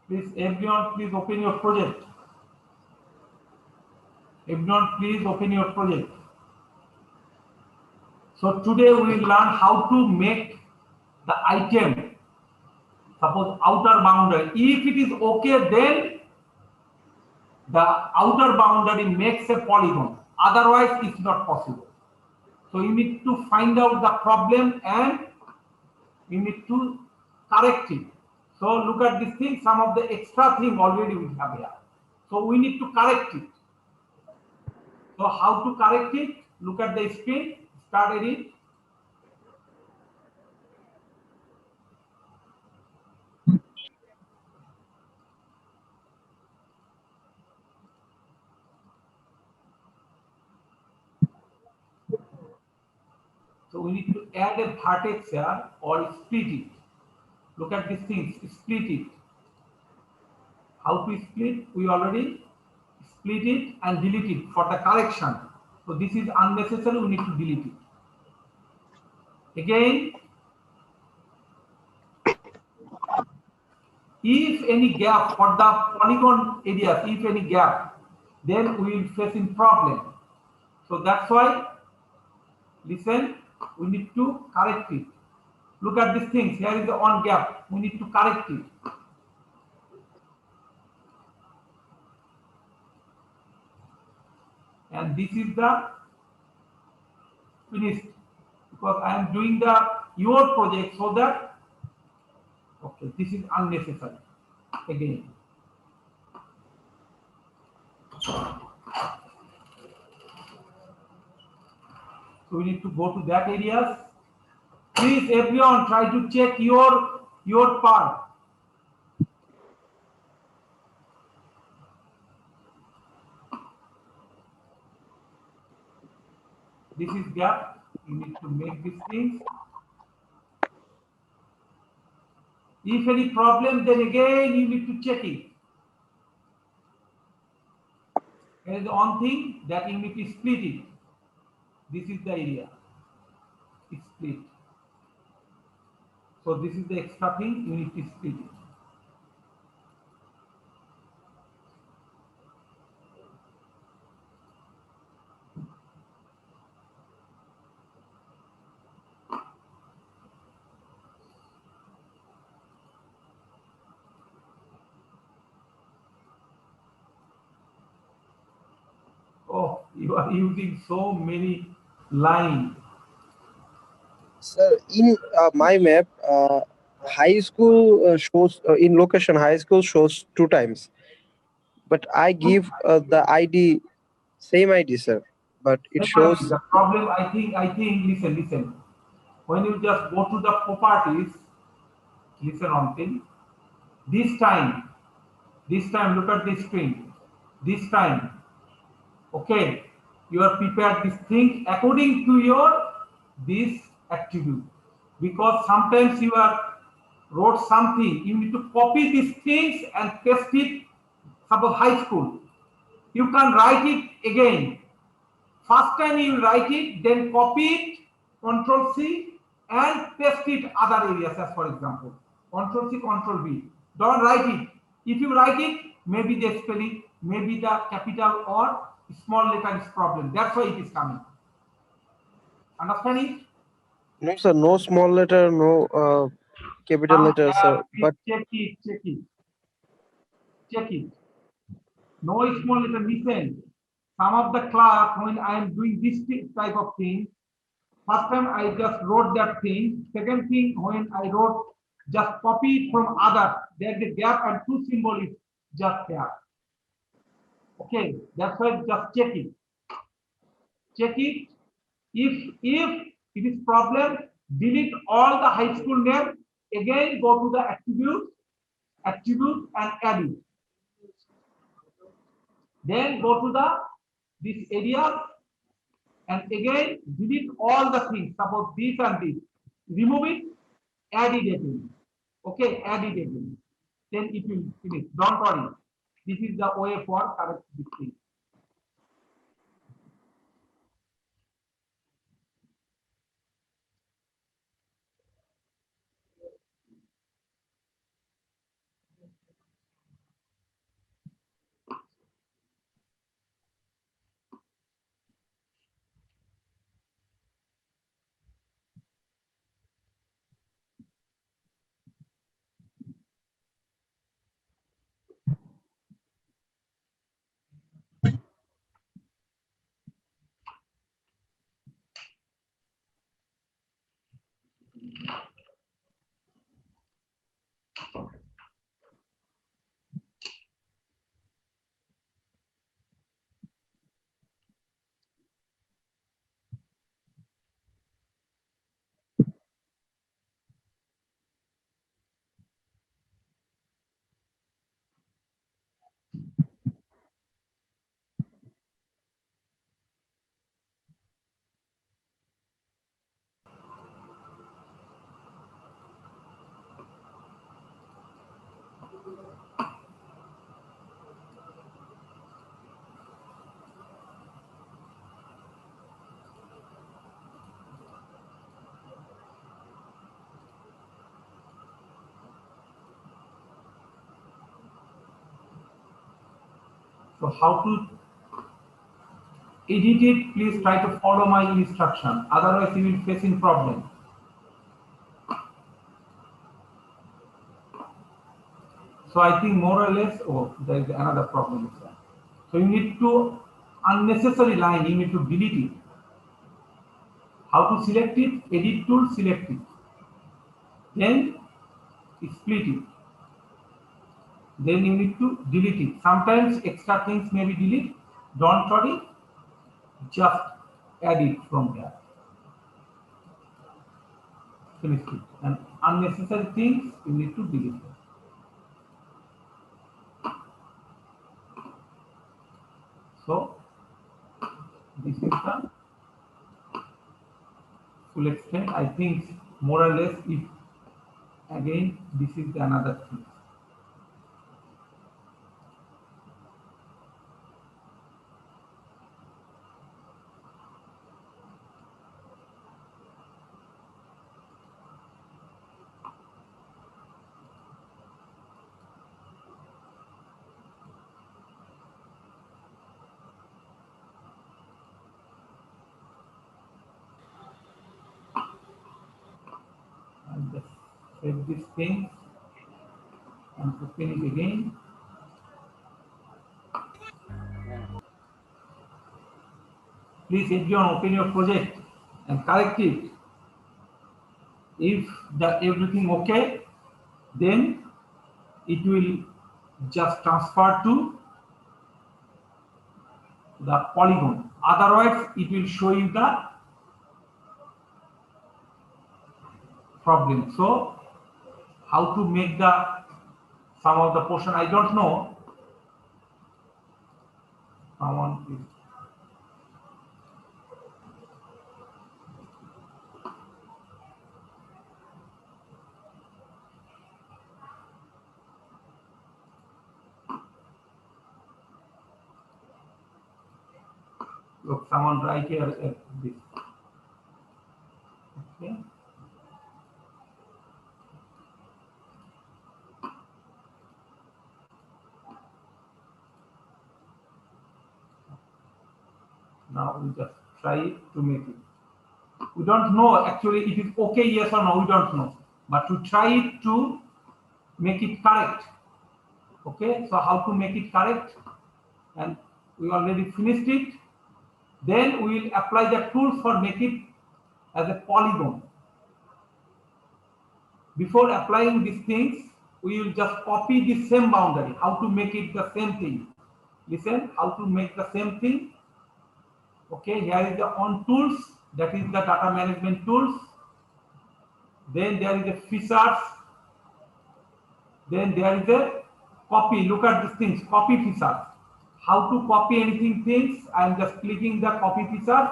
Please, everyone, please open your project. Everyone, please open your project. So today we will learn how to make the item, suppose outer boundary. If it is okay, then the outer boundary makes a polygon. Otherwise, it's not possible. So you need to find out the problem and you need to correct it. So look at this thing, some of the extra thing already we have here. So we need to correct it. So how to correct it? Look at the screen, start edit. So we need to add a vertex here or split it. Look at these things, split it. How to split? We already split it and delete it for the correction. So this is unnecessary, we need to delete it. Again, if any gap for the polygon areas, if any gap, then we will face in problem. So that's why, listen, we need to correct it. Look at these things, here is the one gap, we need to correct it. And this is the finished, because I am doing the your project, so that, okay, this is unnecessary. Again, so we need to go to that areas. Please everyone try to check your part. This is gap, you need to make these things. If any problem, then again you need to check it. There is one thing that you need to split it. This is the area, it's split. So this is the extra thing, you need to split it. Oh, you are using so many lines. Sir, in my map, high school shows in location high school shows 2 times, but I give the ID same ID, sir. But it shows The problem, I think, listen. When you just go to the properties, listen one thing. This time, look at this screen. This time, okay, you are prepared this thing according to your this attribute. Because sometimes you are wrote something, you need to copy these things and paste it. Suppose high school, you can write it again. First time you write it, then copy it, Control C, and paste it other areas, as for example. Control C, Control V. Don't write it. If you write it, maybe the spelling, maybe the capital or small letter is problem. That's why it is coming. Understand it? no, sir, no small letter, no capital Some letter, sir. please But check it. No small letter, listen. Some of the class, when I am doing this type of thing, first time I just wrote that thing. Second thing, when I wrote, just copy it from other. There's a gap and two symbol is just there. Okay, that's why just check it. Check it. If it is problem, delete all the high school name. Again, go to the attribute and add it. Then go to the this area and again delete all the things. Suppose this and this. Remove it, add it again. Okay, add it again. Then it will finish. Don't worry. This is the way for correct this thing. So how to edit it? Please try to follow my instruction. Otherwise, you will face in problem. So I think more or less, oh, there is another problem. So you need to unnecessary line. You need to delete it. How to select it? Edit tool, select it. Then split it. Then you need to delete it. Sometimes extra things may be deleted. Don't worry. Just add it from there. Finish it. And unnecessary things you need to delete them. So this is the full extent. I think more or less if again this is the another thing. And just save this thing and open it again. Please everyone open your project and correct it. If everything okay, then it will just transfer to the polygon. Otherwise, it will show you the problem. So, how to make the some of the portion I don't know. Someone please. Look, someone right here at this. Okay. Now we just try to make it. We don't know actually it is okay, yes or no, we don't know. But to try it to make it correct. Okay, so how to make it correct? And we already finished it. Then we will apply the tools for make it as a polygon. Before applying these things, we will just copy the same boundary. How to make it the same thing? Listen, how to make the same thing? Okay, here is the on tools, that is the data management tools. Then there is a features. Then there is a copy. Look at these things, copy features. How to copy anything things? I am just clicking the copy features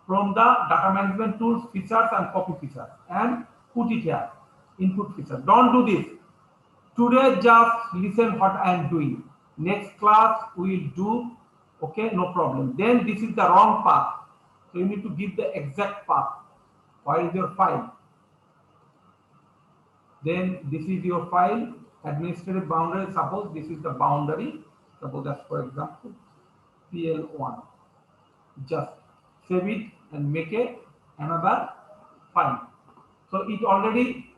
from the data management tools, features and copy features and put it here, input feature. Don't do this. Today just listen what I am doing. Next class we will do, okay, no problem. Then this is the wrong path. So you need to give the exact path. Where is your file? Then this is your file, administrative boundary. Suppose this is the boundary. Suppose that's for example, PL1. Just save it and make another file. So it already.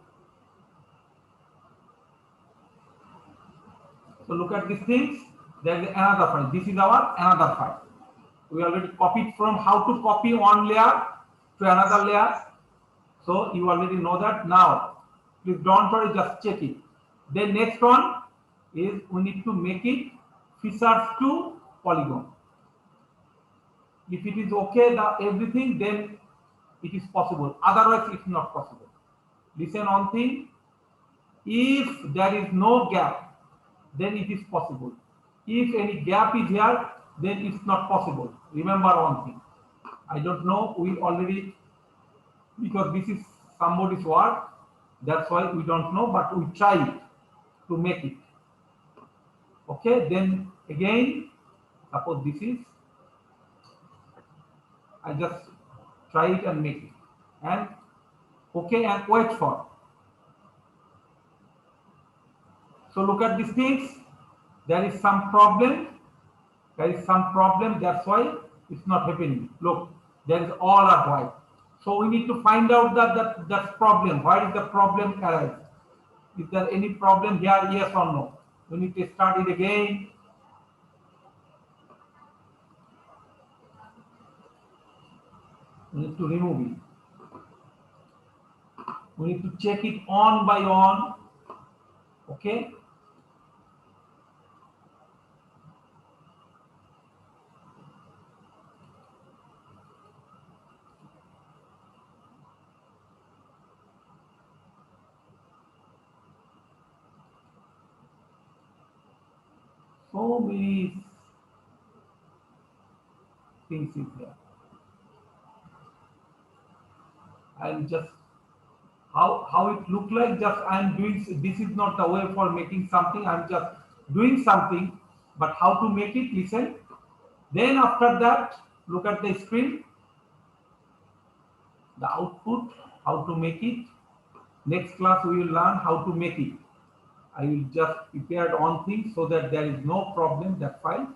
So look at these things. There is another file. This is our another file. We already copied from how to copy one layer to another layer. So you already know that. Now, please don't worry, just check it. Then next one is we need to make it features to polygon. If it is okay, everything, then it is possible. Otherwise, it's not possible. Listen one thing. If there is no gap, then it is possible. If any gap is here, then it's not possible. Remember one thing. I don't know, we already, because this is somebody's work, that's why we don't know, but we try to make it. Okay, then again, suppose this is, I just try it and make it. And okay, and wait for. So look at these things. There is some problem. There is some problem. That's why it's not happening. Look, there is all are white. So we need to find out that problem. Where is the problem arise? Is there any problem here? Yes or no? We need to start it again. We need to remove it. We need to check it on by on. Okay. So many things is there. I'll just how it look like, just I'm doing, this is not the way for making something, I'm just doing something, but how to make it, listen. Then after that, look at the screen, the output, how to make it. Next class we will learn how to make it. I will just prepare on things so that there is no problem, that file.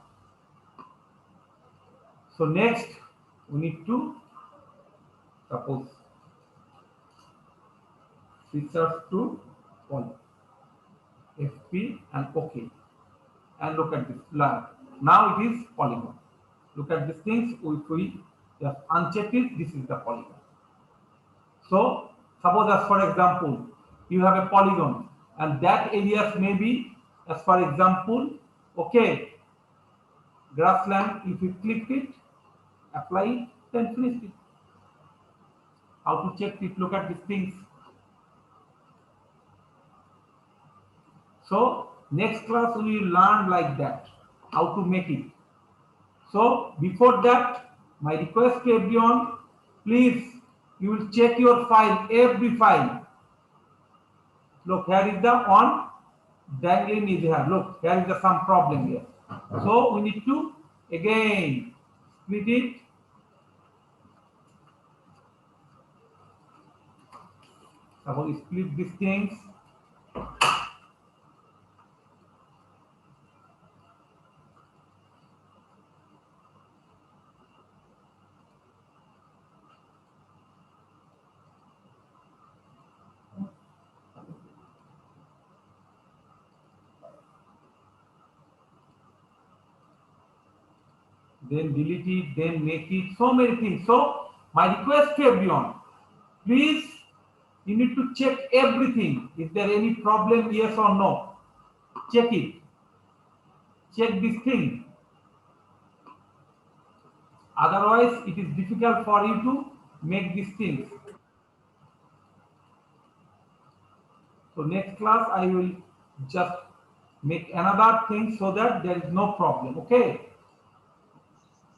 So next we need to suppose switchers to poly FP and OK, and look at this. Now it is polygon. Look at these things. If we just uncheck it, this is the polygon. So suppose, as for example, you have a polygon and that areas may be, as for example, okay, grassland. If you click it, apply it, then finish it. How to check it? Look at these things. So next class we will learn like that, how to make it. So before that, my request to everyone, please, you will check your file, every file. Look, here is the on dangling is here. Look, here is the some problem here. So we need to again split it. Suppose split these things. Then delete it, then make it, so many things. So my request to everyone, please, you need to check everything. Is there any problem, yes or no? Check it. Check this thing. Otherwise, it is difficult for you to make these things. So next class, I will just make another thing so that there is no problem. Okay.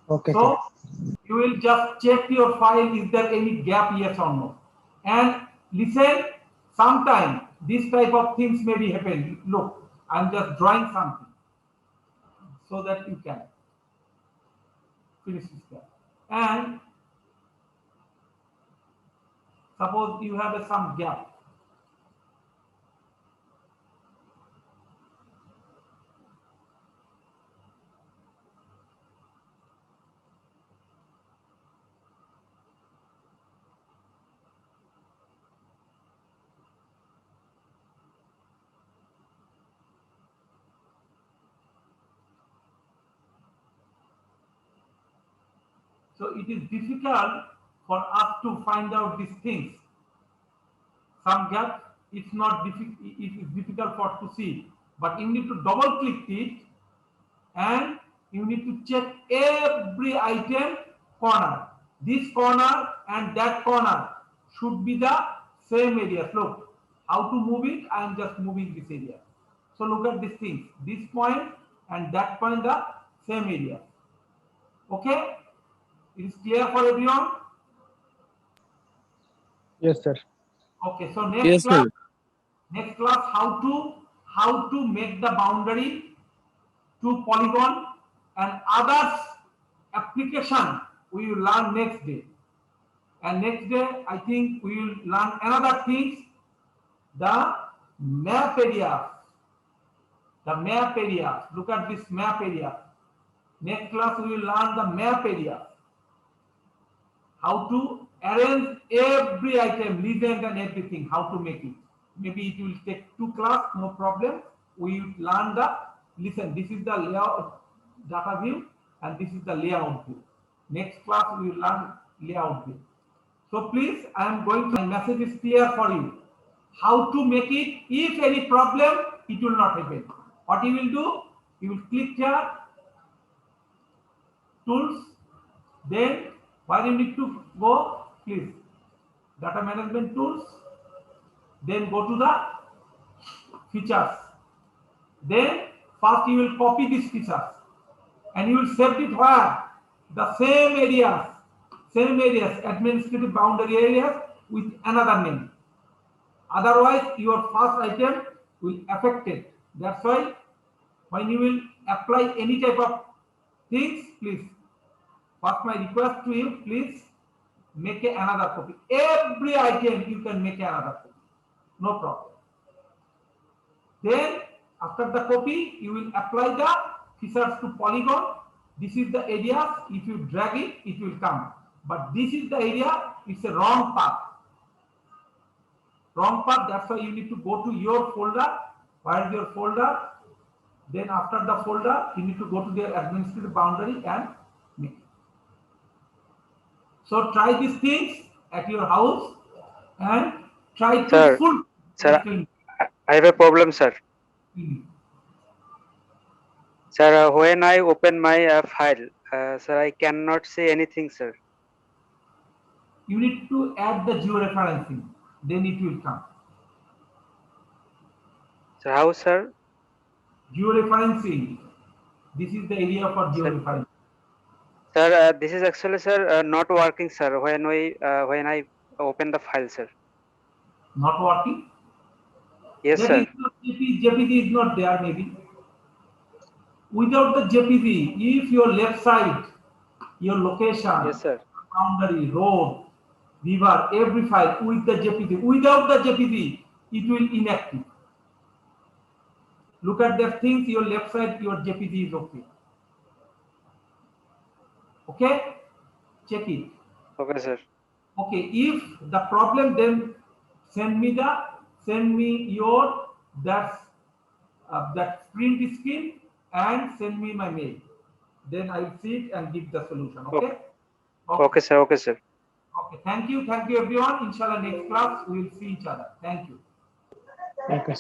Okay, So sir. you will just check your file, is there any gap, yes or no. And listen, sometime this type of things may be happen. Look, I'm just drawing something so that you can finish this step. And suppose you have some gap. So it is difficult for us to find out these things. Some gap, it's not difficult, it is difficult for to see, but you need to double click it and you need to check every item corner. This corner and that corner should be the same area. Look, how to move it? I am just moving this area. So look at these things. This point and that point, the same area. Okay? It is clear for everyone? Yes, sir. Okay, so Yes, sir. next class, how to make the boundary to polygon and others application we will learn next day. And next day, I think we will learn another things, the map area. The map area. Look at this map area. Next class, we will learn the map area. How to arrange every item, legend and everything, how to make it. Maybe it will take 2 class, no problem. We will learn the, listen, this is the layout data view and this is the layout view. Next class, we will learn layout view. So please, I am going to, my message is clear for you. How to make it, if any problem, it will not happen. What you will do, you will click here, tools, then where you need to go, please, data management tools, then go to the features. Then first you will copy these features and you will save it where? The same areas, administrative boundary areas with another name. Otherwise, your first item will affect it. That's why when you will apply any type of things, please, first my request to you, please make another copy. Every item you can make another copy. No problem. Then after the copy, you will apply the features to polygon. This is the area. If you drag it, it will come. But this is the area. It's a wrong path. Wrong path. That's why you need to go to your folder. Where is your folder? Then after the folder, you need to go to their administrative boundary and make it. So try these things at your house and try to Sir, full. Sir, I have a problem, sir. Sir, when I open my file, sir, I cannot see anything, sir. You need to add the georeferencing, then it will come. Sir, how, sir? Georeferencing. This is the area for georeferencing. Sir, this is actually, sir, not working, sir. When I open the file, sir. Not working? Yes, That sir. is not JPG is not there maybe. Without the JPG, if your left side, your location, Yes, sir. boundary, road, river, every file with the JPG, without the JPG, it will inactive. Look at the things, your left side, your JPG is okay. Okay? Check it. Okay, sir. Okay, if the problem, then send me your that print screen and send me my mail. Then I will see it and give the solution. Okay? Okay, sir. Okay, sir. Okay. Thank you everyone. Inshallah, next class we will see each other. Thank you. Okay.